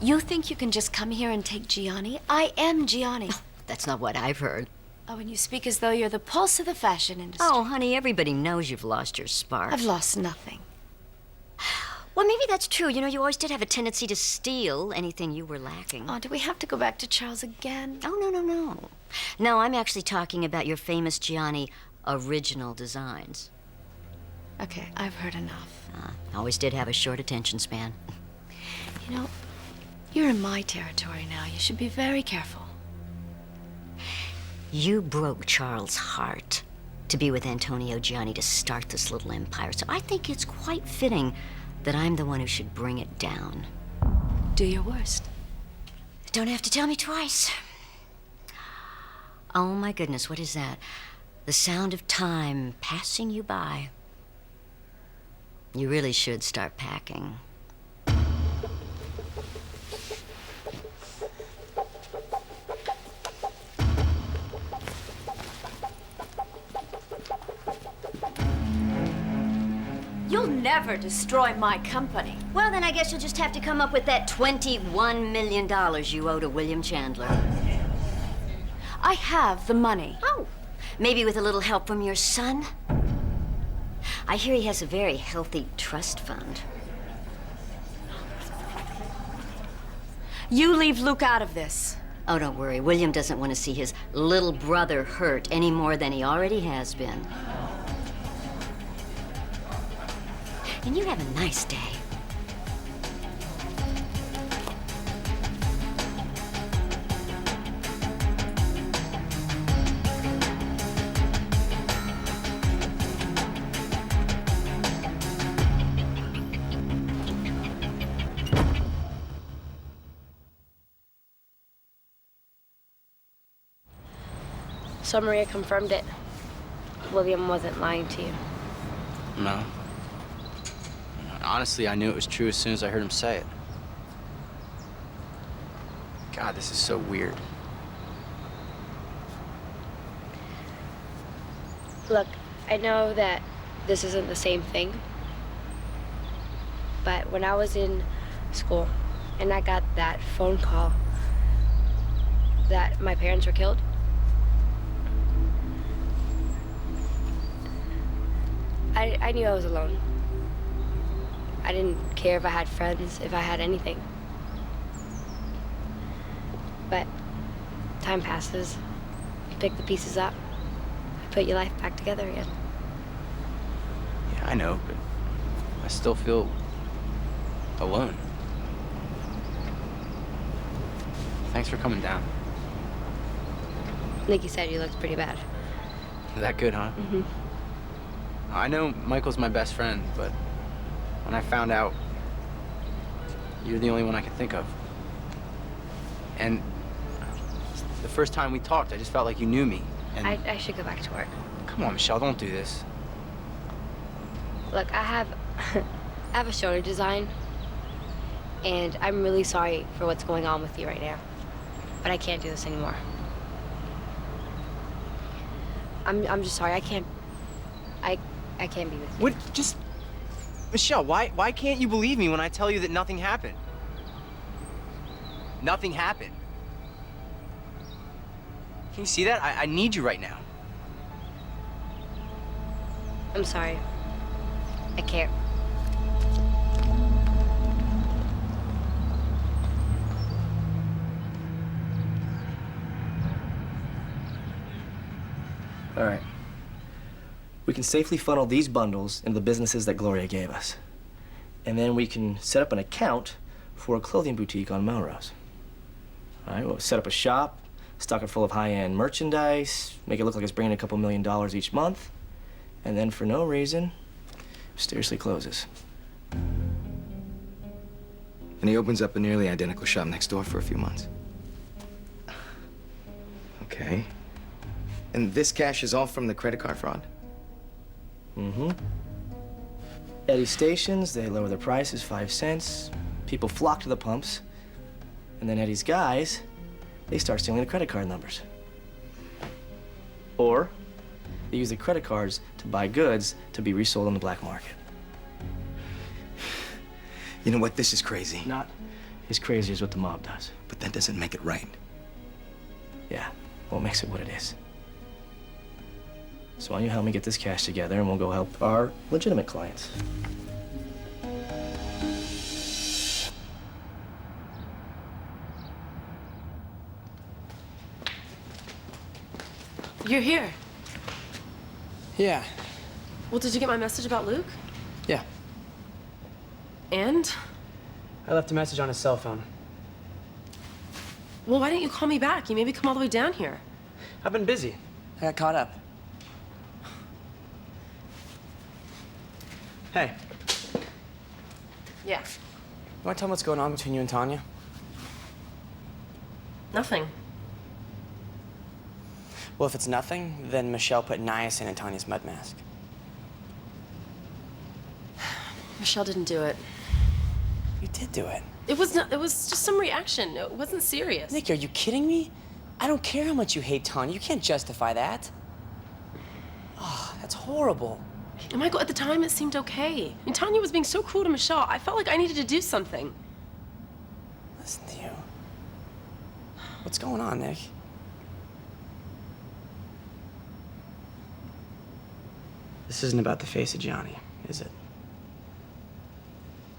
You think you can just come here and take Gianni? I am Gianni. That's not what I've heard. Oh, and you speak as though you're the pulse of the fashion industry. Oh, honey, everybody knows you've lost your spark. I've lost nothing. Well, maybe that's true. You know, you always did have a tendency to steal anything you were lacking. Oh, do we have to go back to Charles again? Oh, no. No, I'm actually talking about your famous Gianni original designs. Okay, I've heard enough. Always did have a short attention span. You know, you're in my territory now. You should be very careful. You broke Charles' heart to be with Antonio Gianni to start this little empire, so I think it's quite fitting that I'm the one who should bring it down. Do your worst. Don't have to tell me twice. Oh, my goodness, what is that? The sound of time passing you by. You really should start packing. You'll never destroy my company. Well, then I guess you'll just have to come up with that $21 million you owe to William Chandler. I have the money. Oh, maybe with a little help from your son? I hear he has a very healthy trust fund. You leave Luke out of this. Oh, don't worry. William doesn't want to see his little brother hurt any more than he already has been. And you have a nice day. So Maria confirmed it. William wasn't lying to you. No. Honestly, I knew it was true as soon as I heard him say it. God, this is so weird. Look, I know that this isn't the same thing, but when I was in school and I got that phone call that my parents were killed, I knew I was alone. I didn't care if I had friends, if I had anything. But time passes, you pick the pieces up, you put your life back together again. Yeah, I know, but I still feel alone. Thanks for coming down. Nikki said you looked pretty bad. That good, huh? Mm-hmm. I know Michael's my best friend, but when I found out, you're the only one I could think of. And the first time we talked, I just felt like you knew me. And I should go back to work. Come on, Michelle, don't do this. Look, I have a show to design, and I'm really sorry for what's going on with you right now. But I can't do this anymore. I'm just sorry. I can't be with you. What? Just... Michelle, why can't you believe me when I tell you that nothing happened? Nothing happened. Can you see that? I need you right now. I'm sorry. I can't. All right. We can safely funnel these bundles into the businesses that Gloria gave us. And then we can set up an account for a clothing boutique on Melrose. All right, we'll set up a shop, stock it full of high-end merchandise, make it look like it's bringing a couple $1 million each month, and then for no reason, mysteriously closes. And he opens up a nearly identical shop next door for a few months. Okay. And this cash is all from the credit card fraud? Mm-hmm. Eddie stations, they lower their prices 5 cents. People flock to the pumps. And then Eddie's guys, they start stealing the credit card numbers. Or they use the credit cards to buy goods to be resold on the black market. You know what? This is crazy. Not He's crazy is what the mob does. But that doesn't make it right. Yeah, what makes it what it is. So why don't you help me get this cash together and we'll go help our legitimate clients. You're here. Yeah. Well, did you get my message about Luke? Yeah. And? I left a message on his cell phone. Well, why didn't you call me back? You made me come all the way down here. I've been busy. I got caught up. Hey, Yeah. you want to tell me what's going on between you and Tanya? Nothing. Well, if it's nothing, then Michelle put niacin in Tanya's mud mask. Michelle didn't do it. You did do it. It was just some reaction. It wasn't serious. Nick, are you kidding me? I don't care how much you hate Tanya. You can't justify that. Oh, that's horrible. And Michael, at the time, it seemed okay. I mean, Tanya was being so cruel to Michelle. I felt like I needed to do something. Listen to you. What's going on, Nick? This isn't about the face of Gianni, is it?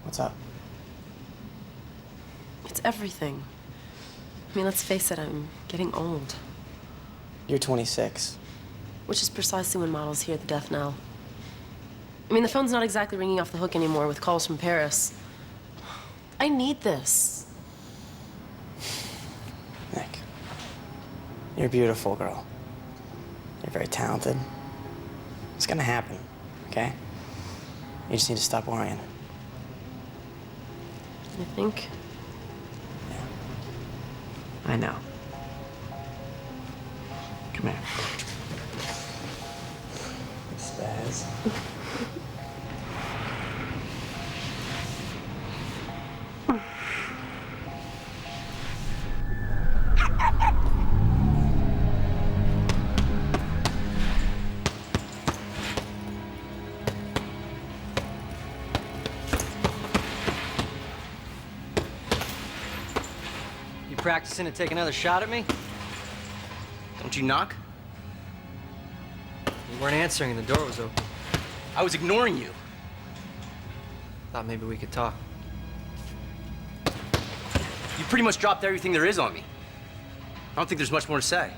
What's up? It's everything. I mean, let's face it, I'm getting old. You're 26. Which is precisely when models hear the death knell. I mean, the phone's not exactly ringing off the hook anymore with calls from Paris. I need this. Nick, you're a beautiful girl. You're very talented. It's gonna happen, okay? You just need to stop worrying. You think? I know. Come here. Spaz. You practicing to take another shot at me? Don't you knock? You weren't answering and the door was open. I was ignoring you. Thought maybe we could talk. You pretty much dropped everything there is on me. I don't think there's much more to say.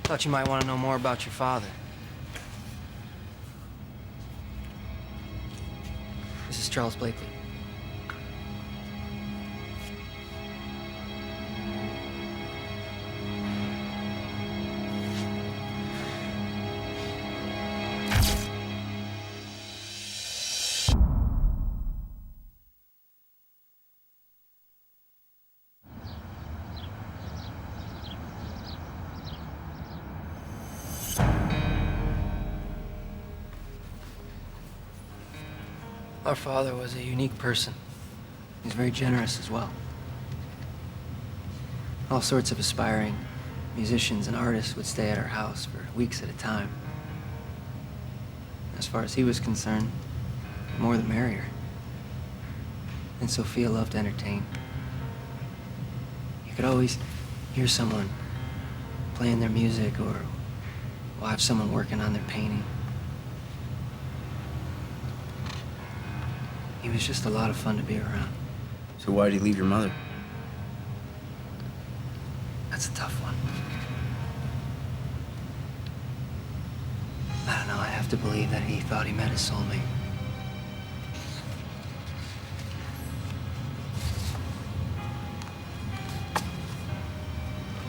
Thought you might want to know more about your father. This is Charles Blakely. Our father was a unique person. He's very generous as well. All sorts of aspiring musicians and artists would stay at our house for weeks at a time. As far as he was concerned, the more the merrier. And Sophia loved to entertain. You could always hear someone playing their music or watch someone working on their painting. He was just a lot of fun to be around. So why did he leave your mother? That's a tough one. I don't know, I have to believe that he thought he met his soulmate.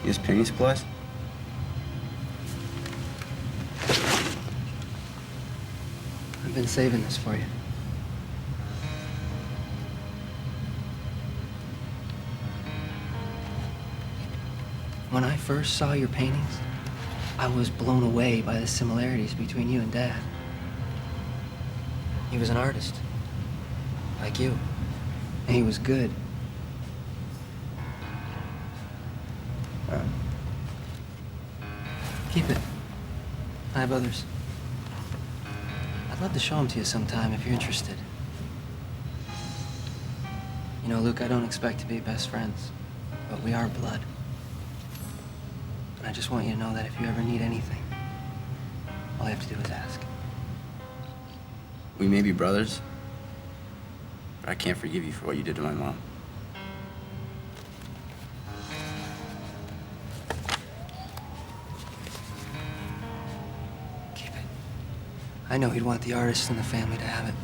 He has painting supplies? I've been saving this for you. When I first saw your paintings, I was blown away by the similarities between you and Dad. He was an artist, like you, and he was good. Keep it. I have others. I'd love to show them to you sometime if you're interested. You know, Luke, I don't expect to be best friends, but we are blood. And I just want you to know that if you ever need anything, all you have to do is ask. We may be brothers, but I can't forgive you for what you did to my mom. Keep it. I know he'd want the artists in the family to have it.